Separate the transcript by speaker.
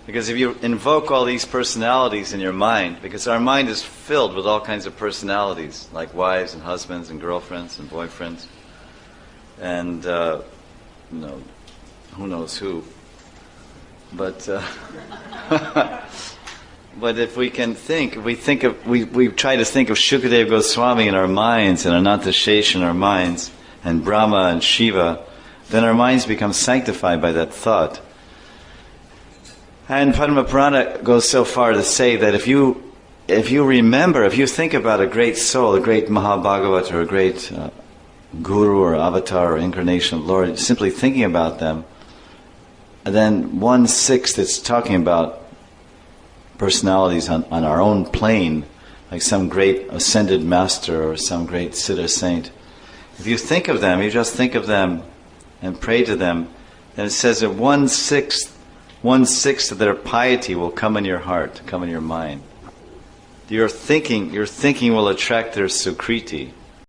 Speaker 1: Because if you invoke all these personalities in your mind, because our mind is filled with all kinds of personalities, like wives and husbands and girlfriends and boyfriends, and who knows who. But but if we can think, we try to think of Shukadeva Goswami in our minds and Ananta Shesh in our minds, and Brahma and Shiva, then our minds become sanctified by that thought. And Padma Purana goes so far to say that if you think about a great soul, a great Mahabhagavat, or a great Guru or Avatar or Incarnation of Lord, simply thinking about them, and then 1/6 it's talking about personalities on our own plane, like some great ascended master or some great Siddha saint. If you think of them, you just think of them and pray to them, then it says that 1/6 of their piety will come in your heart, come in your mind. Your thinking will attract their sukriti.